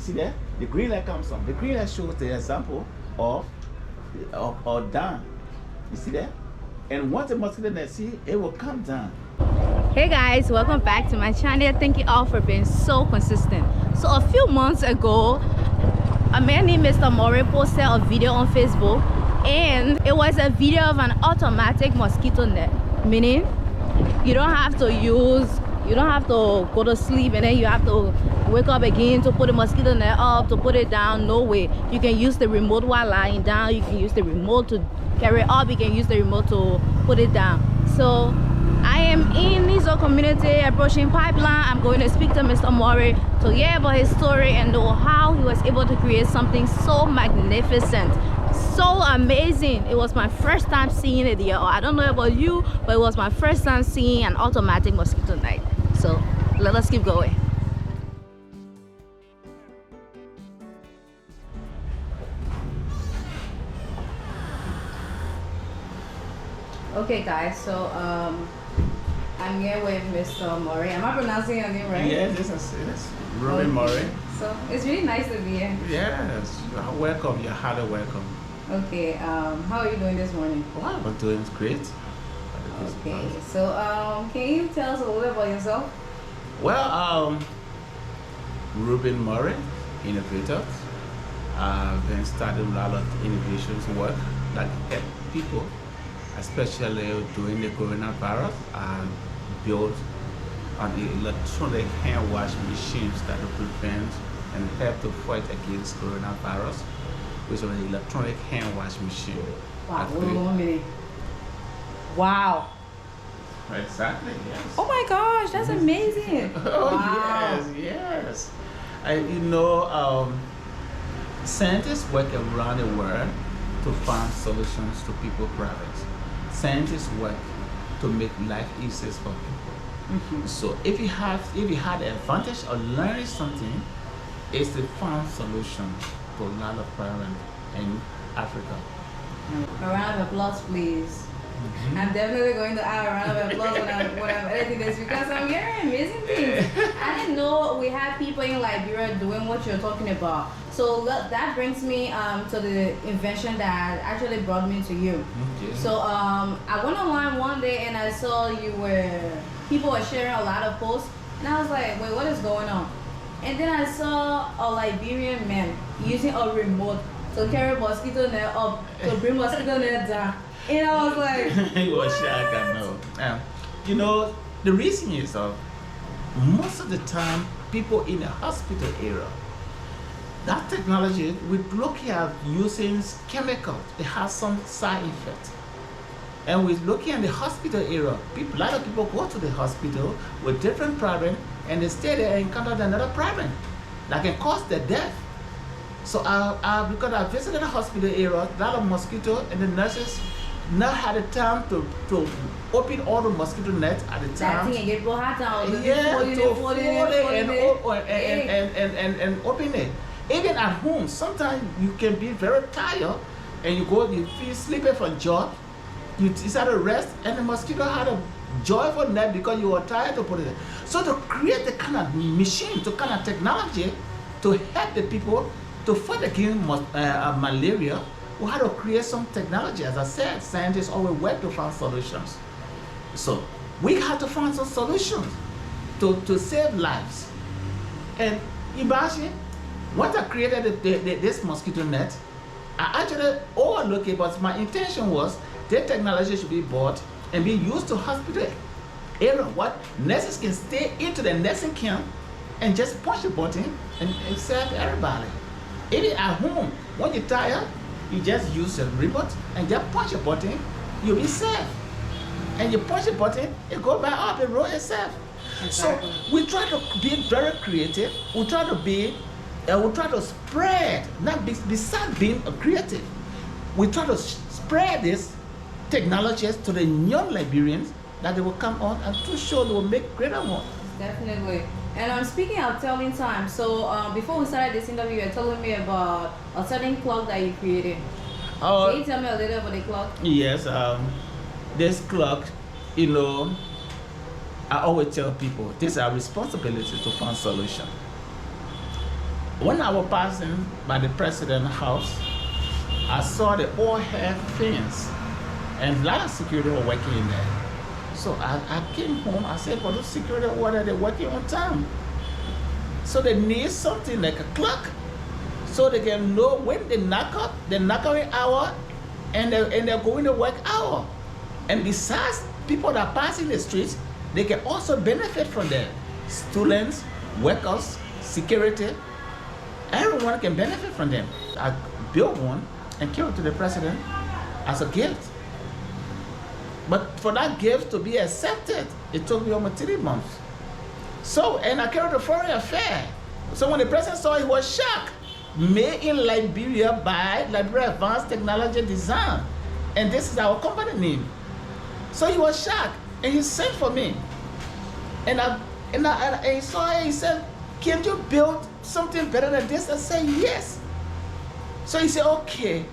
see that? The green light comes on. The green light shows the example of up or down. You see that? And once the mosquito net see, it will come down. Hey guys, welcome back to my channel. Thank you all for being so consistent. So a few months ago, a man named Mr. Murray posted a video on Facebook, and it was a video of an automatic mosquito net, meaning you don't have to go to sleep and then you have to wake up again to put the mosquito net up, to put it down. No way. You can use the remote while lying down. You can use the remote to carry it up. You can use the remote to put it down. So I am in Nizo community approaching Pipeline. I'm going to speak to Mr. Murray to hear about his story and know how he was able to create something so magnificent, so amazing. It was my first time seeing it here. I don't know about you, but it was my first time seeing an automatic mosquito net. So let us keep going. Okay guys, so I'm here with Mr. Murray. Am I pronouncing your name right? Yes, this is Ruben Murray. So it's really nice to be here. Yes, you're welcome. You're highly welcome. Okay, how are you doing this morning? Wow, I'm doing great. Okay, so can you tell us a little about yourself? Well, Ruben Murray, innovator. I've been studying a lot of innovations work that help people, especially during the coronavirus. I built an electronic hand wash machines that will prevent and help to fight against coronavirus, which is an electronic hand wash machine. Wow, hold on a minute. Wow. Exactly, yes. Oh my gosh, that's amazing. Oh, wow. yes. Scientists work around the world to find solutions to people's problems. Scientists work to make life easier for people. So if you had the advantage of learning something, it's to find solutions to a lot of problems in Africa. A round of applause, please. I'm definitely going to add a round of applause when I'm editing this, because I'm hearing amazing things. I didn't know we had people in Liberia doing what you're talking about. So that brings me to the invention that actually brought me to you. Okay. So I went online one day and I saw people were sharing a lot of posts, and I was like, wait, what is going on? And then I saw a Liberian man using a remote to carry mosquito net up, to bring mosquito net down. And I was like, you were shocked, I know. The reason is most of the time, people in the hospital area, that technology, we look at using chemicals, it has some side effects. And we're looking at the hospital area, a lot of people go to the hospital with different problems, and they stay there and encounter another problem that can cause their death. So because I visited the hospital area, a lot of mosquitoes, and the nurses not had the time to open all the mosquito nets at the time. that thing get hot down. To fold it and open it. Even at home, sometimes you can be very tired and you feel sleepy from job. You decide to rest, and the mosquito had a joyful net because you were tired to put it in. So to create the kind of machine, the kind of technology to help the people to fight against malaria, we had to create some technology. As I said, scientists always work to find solutions. So we had to find some solutions to save lives. And imagine, once I created this mosquito net, I actually overlooked it, but my intention was that technology should be bought and be used to hospital area. What nurses can stay into the nursing camp and just push a button and serve everybody. Even at home, when you're tired, you just use a remote and just push a button, you'll be safe. And you push a button, it goes back up and roll itself. Exactly. So we try to be very creative. We try to spread, not besides being creative, we try to spread this technologies to the young Liberians that they will come on and to show they will make greater ones. Definitely. And speaking of telling time, so before we started this interview, you were telling me about a certain clock that you created. Can you tell me a little about the clock? Yes, this clock, I always tell people this is our responsibility to find solution. When I was passing by the president's house, I saw the overhead fence, and a lot of security were working in there. So I came home, I said, well, those security over there, they're working on time. So they need something like a clock, so they can know when they knock up the hour, and they're going to work hour. And besides, people that pass in the streets, they can also benefit from that. Students, workers, security, everyone can benefit from them. I built one and gave it to the president as a gift. But for that gift to be accepted, it took me almost 3 months. So, and I carried the foreign affair. So when the president saw it, he was shocked. Made in Liberia by Liberia Advanced Technology Design. And this is our company name. So he was shocked, and he sent for me. And he saw it, he said, can you build something better than this? I said, yes. So he said, okay.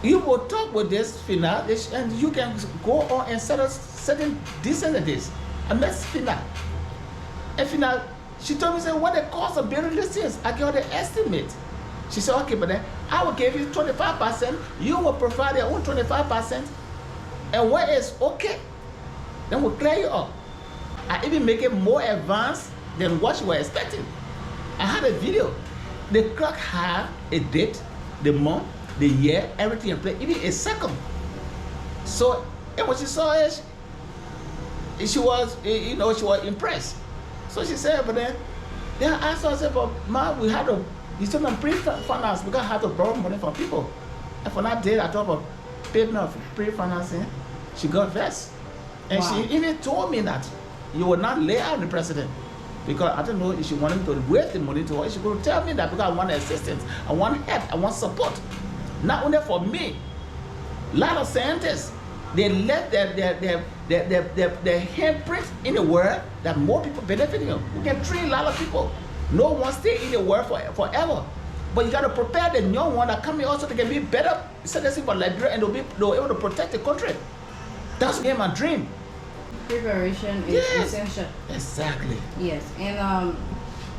You will talk with this FINA, and you can go on and set certain this and this. And that's FINA. And FINA, she told me, what the cost of building this is. I gave her the estimate. She said, okay, but then I will give you 25%. You will provide your own 25%. And when it's okay, then we'll clear you up. I even make it more advanced than what you were expecting. I had a video. The clock had a date, the month, the year, everything in place, even a second. So, and when she saw it, she was impressed. So she said, but then I asked her, I said, but ma, we had to, you still not pre-finance because I had to borrow money from people. And for that day, I thought about payment of pre-financing. She got vexed. And wow. She even told me that you will not lay out the president. Because I don't know if she wanted to raise the money to her. She could tell me that because I want assistance, I want help, I want support. Not only for me. A lot of scientists, they left their handprint in the world that more people benefit from. We can train a lot of people. No one stay in the world forever. But you got to prepare the young one that come here also to get be better citizens for Liberia, and they'll be able to protect the country. That's my dream. Preparation is essential. Exactly. Yes, and I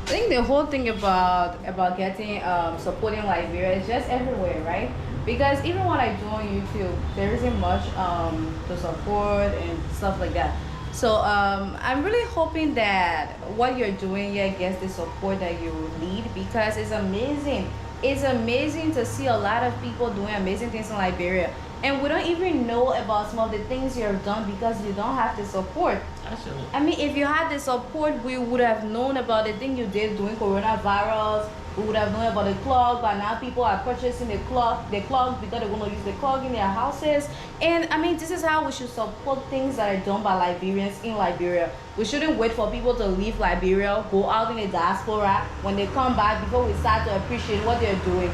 think the whole thing about getting supporting Liberia is just everywhere, right? Because even what I do on YouTube, there isn't much to support and stuff like that. So I'm really hoping that what you're doing here gets the support that you need, because it's amazing. It's amazing to see a lot of people doing amazing things in Liberia. And we don't even know about some of the things you've done because you don't have the support. Absolutely. I mean, if you had the support, we would have known about the thing you did during coronavirus. We would have known about the clock, but now people are purchasing the clock because they want to use the clock in their houses. And I mean, this is how we should support things that are done by Liberians in Liberia. We shouldn't wait for people to leave Liberia, go out in the diaspora. When they come back, before we start to appreciate what they're doing.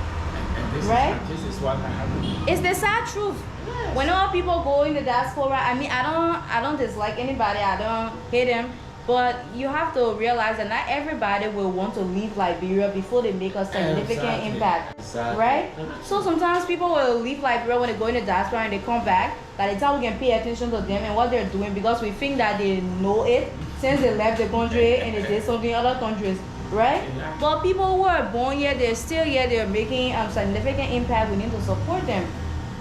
This is what happened. It's the sad truth. Yes. Whenever people go in the diaspora, I mean, I don't dislike anybody. I don't hate them. But you have to realize that not everybody will want to leave Liberia before they make a significant impact. Exactly. Right? So sometimes people will leave Liberia when they go in the diaspora and they come back. That it's how we can pay attention to them and what they're doing, because we think that they know it since they left the country and they did something in other countries. Right? Exactly. But people who are born here, they're still here, they're making a significant impact. We need to support them.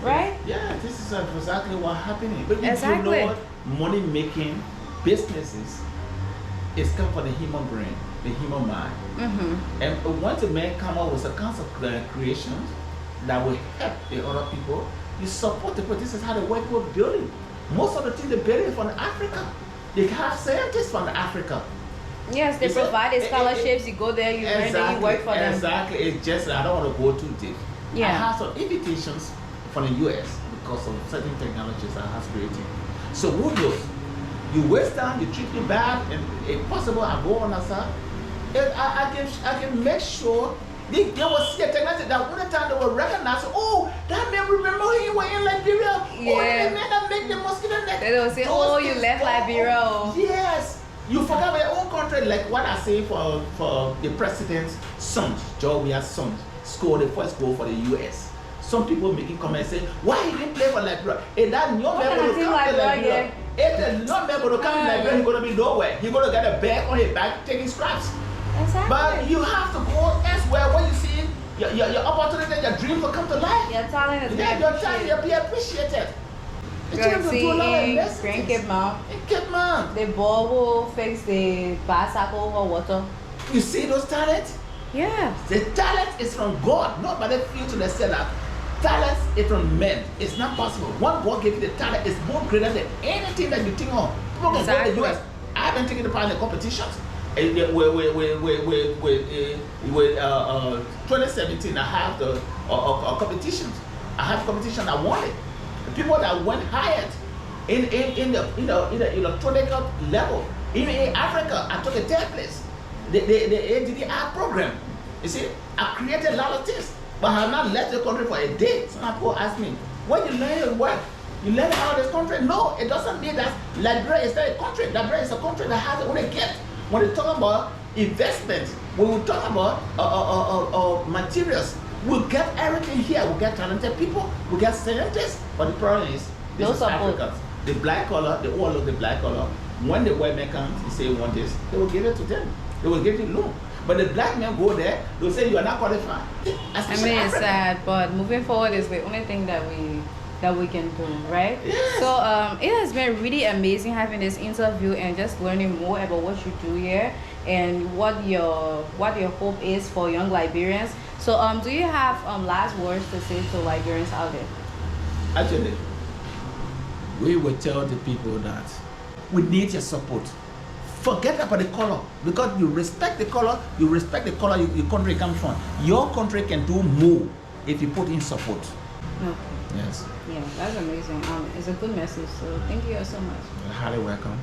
Right? Yeah, this is exactly what's happening. But exactly. You know what? Money making businesses is come from the human brain, the human mind. Mm-hmm. And once a man come up with a concept of creations that will help the other people, you support the people. This is how the white people building. Most of the things they're building from Africa. They have scientists from Africa. Yes, they provide scholarships. You go there, you learn, and you work for them. Exactly. It's just I don't want to go too deep. Yeah. I have some invitations from the US because of certain technologies I have created. So who knows? You waste time, you treat me bad, and if possible, I go on aside. And I can make sure they will see a technology that one time they will recognize, oh, that man, remember he was in Liberia? Yeah. Oh, that man that make the mosquito net. They will say, oh, you left Liberia. Oh. Yes. You forgot about your own country, like what I say for the president's sons, George Weah's sons, scored the first goal for the US. Some people making comments saying, why he didn't play for Liberia? And that young man will come to Liberia. If the young man will come to Liberia, he's going to be nowhere. He's going to get a bag on his back taking scraps. Exactly. But you have to go your opportunity, your dream will come to life. Your talent is Yeah, your talent will be appreciated. The children will do a lot of lessons. Grand Cape Mount. In Cape Mount. The ball fix the bicycle or water. You see those talents? Yeah. The talent is from God, not by the few to the say that. Talent is from men. It's not possible. One God gave you the talent is more greater than anything that you think of. People can go to the US. I haven't taken part in the competitions. With 2017, I have the competitions. I have competition. I won it. The people that went hired in the electronic level, even in Africa, I took a third place. The ADDR program. You see, I created a lot of things, but I have not left the country for a day. Some people ask me, when you learn your work, you learn out of this country? No, it doesn't mean that Liberia is not a country. Liberia is a country that has its own gift. When we talk about investment, when we talk about materials, we'll get everything here. We'll get talented people, we'll get scientists, but the problem is, this is Africans. The black color, they all look the black color. When the white man comes and say, want this, they will give it to them. They will give it loan. But the black men go there, they'll say you are not qualified. I mean, it's sad, but moving forward is the only thing that we can do, right? Yes. So it has been really amazing having this interview and just learning more about what you do here and what your hope is for young Liberians. So do you have last words to say to Liberians out there? Actually, we will tell the people that we need your support. Forget about the color, because you respect the color your country comes from. Your country can do more if you put in support. Okay. Yes. Yeah, that's amazing. It's a good message. So thank you so much. You're highly welcome.